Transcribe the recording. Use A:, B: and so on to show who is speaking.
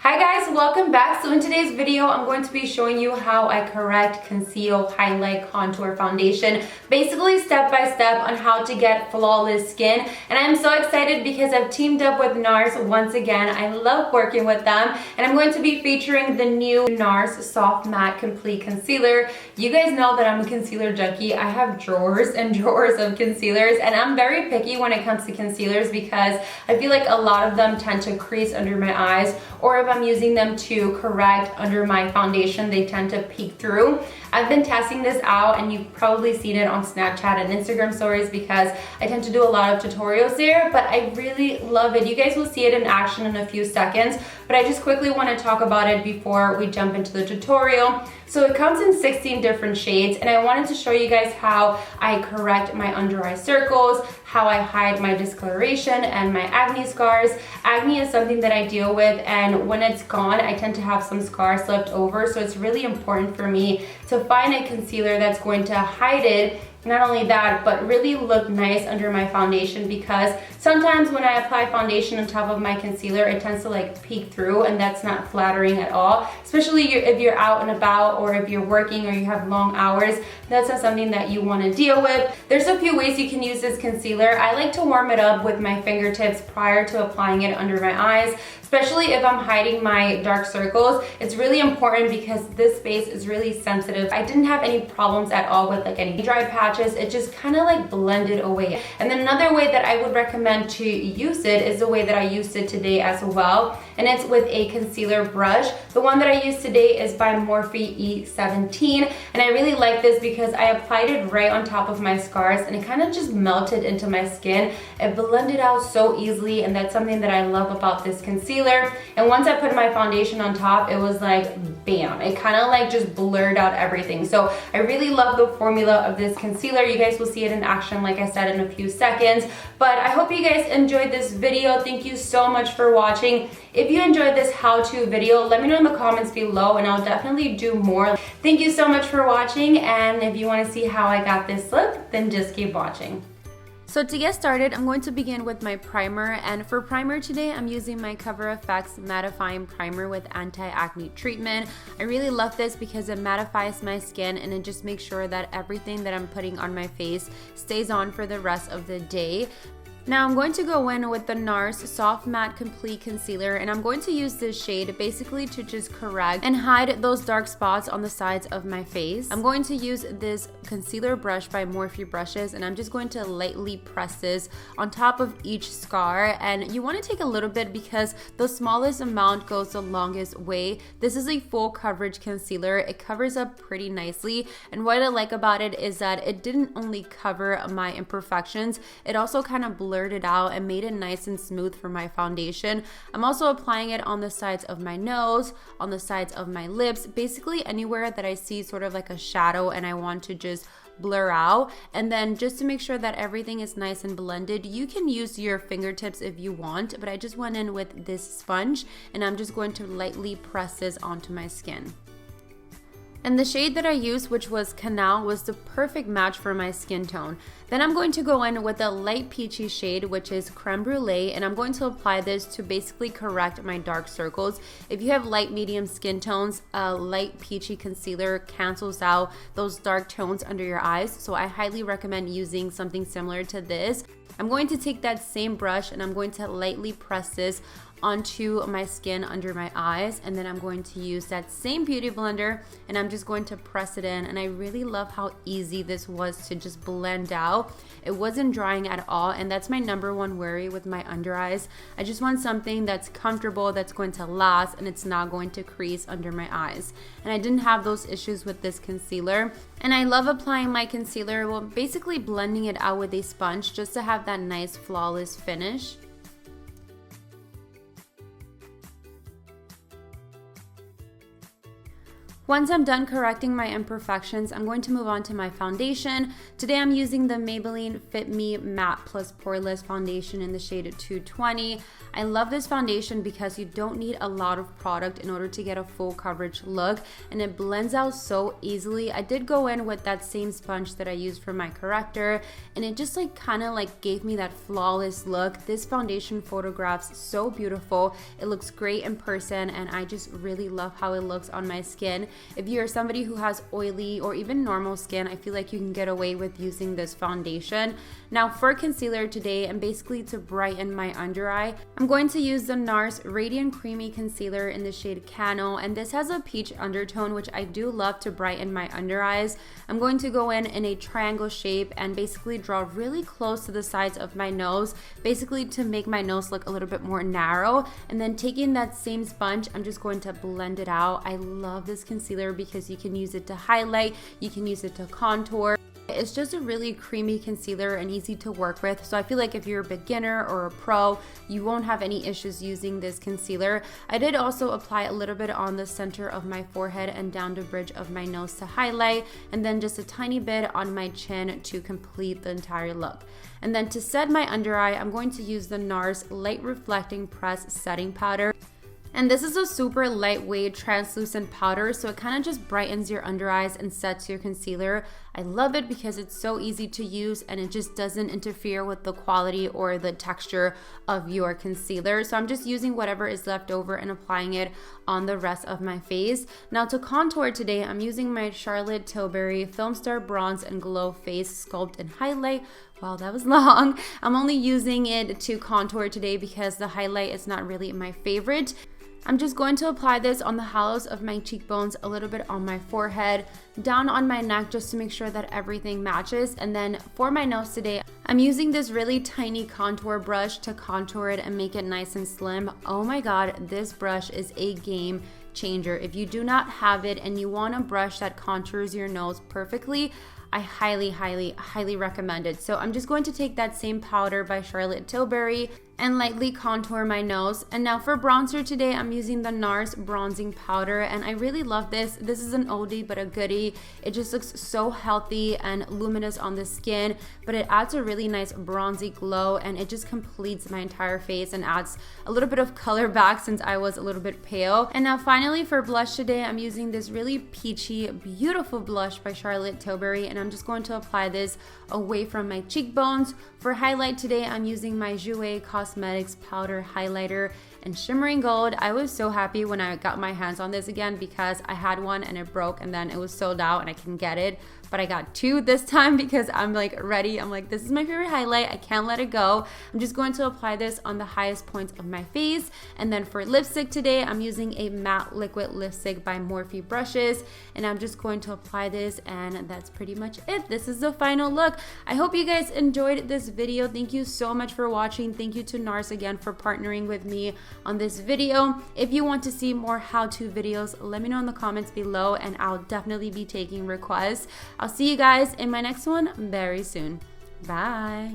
A: Hi guys, welcome back. So in today's video, I'm going to be showing you how I correct, conceal, highlight, contour foundation, basically step by step on how to get flawless skin. And I'm so excited because I've teamed up with NARS once again. I love working with them, and I'm going to be featuring the new NARS Soft Matte Complete Concealer. You guys know that I'm a concealer junkie. I have drawers and drawers of concealers, and I'm very picky when it comes to concealers because I feel like a lot of them tend to crease under my eyes, or if I'm using them to correct under my foundation, they tend to peek through. I've been testing this out, and you've probably seen it on Snapchat and Instagram stories because I tend to do a lot of tutorials there, but I really love it. You guys will see it in action in a few seconds, but I just quickly want to talk about it before we jump into the tutorial. So it comes in 16 different shades, and I wanted to show you guys how I correct my under eye circles, how I hide my discoloration and my acne scars. Acne is something that I deal with, and when it's gone, I tend to have some scars left over, so it's really important for me to find a concealer that's going to hide it. Not only that, but really look nice under my foundation, because sometimes when I apply foundation on top of my concealer, it tends to like peek through, and that's not flattering at all. Especially if you're out and about, or if you're working, or you have long hours. That's not something that you want to deal with. There's a few ways you can use this concealer. I like to warm it up with my fingertips prior to applying it under my eyes, especially if I'm hiding my dark circles. It's really important because this space is really sensitive. I didn't have any problems at all with like any dry patches. It just kind of like blended away. And then another way that I would recommend to use it is the way that I used it today as well, and it's with a concealer brush. The one that I used today is by Morphe E17, and I really like this because I applied it right on top of my scars, and it kind of just melted into my skin. It blended out so easily, and that's something that I love about this concealer. And once I put my foundation on top, it was like bam, it kind of like just blurred out everything. So I really love the formula of this concealer. You guys will see it in action, like I said, in a few seconds. But I hope you guys enjoyed this video. Thank you so much for watching. If you enjoyed this how-to video, let me know in the comments below, and I'll definitely do more. Thank you so much for watching, and if you want to see how I got this look, then just keep watching. So to get started, I'm going to begin with my primer, and for primer today, I'm using my Cover FX Mattifying Primer with Anti-Acne Treatment. I really love this because it mattifies my skin, and it just makes sure that everything that I'm putting on my face stays on for the rest of the day. Now I'm going to go in with the NARS Soft Matte Complete Concealer, and I'm going to use this shade basically to just correct and hide those dark spots on the sides of my face. I'm going to use this concealer brush by Morphe brushes, and I'm just going to lightly press this on top of each scar. And you want to take a little bit because the smallest amount goes the longest way. This is a full coverage concealer. It covers up pretty nicely, and what I like about it is that it didn't only cover my imperfections, it also kind of blurred it out and made it nice and smooth for my foundation. I'm also applying it on the sides of my nose, on the sides of my lips, basically anywhere that I see sort of like a shadow and I want to just blur out. And then just to make sure that everything is nice and blended, you can use your fingertips if you want, but I just went in with this sponge, and I'm just going to lightly press this onto my skin. And the shade that I used, which was Canal, was the perfect match for my skin tone. Then I'm going to go in with a light peachy shade, which is Creme Brulee, and I'm going to apply this to basically correct my dark circles. If you have light medium skin tones, a light peachy concealer cancels out those dark tones under your eyes, so I highly recommend using something similar to this. I'm going to take that same brush, and I'm going to lightly press this onto my skin under my eyes, and then I'm going to use that same beauty blender, and I'm just going to press it in. And I really love how easy this was to just blend out. It wasn't drying at all, and that's my number one worry with my under eyes. I just want something that's comfortable, that's going to last, and it's not going to crease under my eyes. And I didn't have those issues with this concealer. And I love applying my concealer, well, basically blending it out with a sponge just to have that nice flawless finish. Once I'm done correcting my imperfections, I'm going to move on to my foundation. Today I'm using the Maybelline Fit Me Matte Plus Poreless Foundation in the shade 220. I love this foundation because you don't need a lot of product in order to get a full coverage look, and it blends out so easily. I did go in with that same sponge that I used for my corrector, and it just like kind of like gave me that flawless look. This foundation photographs so beautiful. It looks great in person, and I just really love how it looks on my skin. If you're somebody who has oily or even normal skin, I feel like you can get away with using this foundation. Now for concealer today, and basically to brighten my under eye, I'm going to use the NARS Radiant Creamy Concealer in the shade Cano, and this has a peach undertone, which I do love to brighten my under eyes. I'm going to go in a triangle shape and basically draw really close to the sides of my nose, basically to make my nose look a little bit more narrow. And then taking that same sponge, I'm just going to blend it out. I love this concealer because you can use it to highlight, you can use it to contour. It's just a really creamy concealer and easy to work with, so I feel like if you're a beginner or a pro, you won't have any issues using this concealer. I did also apply a little bit on the center of my forehead and down the bridge of my nose to highlight, and then just a tiny bit on my chin to complete the entire look. And then to set my under eye, I'm going to use the NARS Light Reflecting Press Setting Powder. And this is a super lightweight translucent powder, so it kind of just brightens your under eyes and sets your concealer. I love it because it's so easy to use and it just doesn't interfere with the quality or the texture of your concealer. So I'm just using whatever is left over and applying it on the rest of my face. Now to contour today, I'm using my Charlotte Tilbury Film Star Bronze and Glow Face Sculpt and Highlight. Wow, that was long. I'm only using it to contour today because the highlight is not really my favorite. I'm just going to apply this on the hollows of my cheekbones, a little bit on my forehead, down on my neck just to make sure that everything matches. And then for my nose today, I'm using this really tiny contour brush to contour it and make it nice and slim. Oh my god, this brush is a game changer. If you do not have it and you want a brush that contours your nose perfectly, I highly recommend it. So I'm just going to take that same powder by Charlotte Tilbury and lightly contour my nose. And now for bronzer today, I'm using the NARS bronzing powder, and I really love this. This is an oldie but a goodie. It just looks so healthy and luminous on the skin, but it adds a really nice bronzy glow, and it just completes my entire face and adds a little bit of color back since I was a little bit pale. And now finally for blush today, I'm using this really peachy, beautiful blush by Charlotte Tilbury, and I'm just going to apply this away from my cheekbones. For highlight today, I'm using my JOUER Cosmetics Powder Highlighter in Shimmering Gold. I was so happy when I got my hands on this again because I had one and it broke and then it was sold out and I couldn't get it. But I got two this time because I'm like ready. I'm like, this is my favorite highlight. I can't let it go. I'm just going to apply this on the highest points of my face. And then for lipstick today, I'm using a matte liquid lipstick by Morphe brushes. And I'm just going to apply this, and that's pretty much it. This is the final look. I hope you guys enjoyed this video. Thank you so much for watching. Thank you to NARS again for partnering with me on this video. If you want to see more how-to videos, let me know in the comments below and I'll definitely be taking requests. I'll see you guys in my next one very soon. Bye.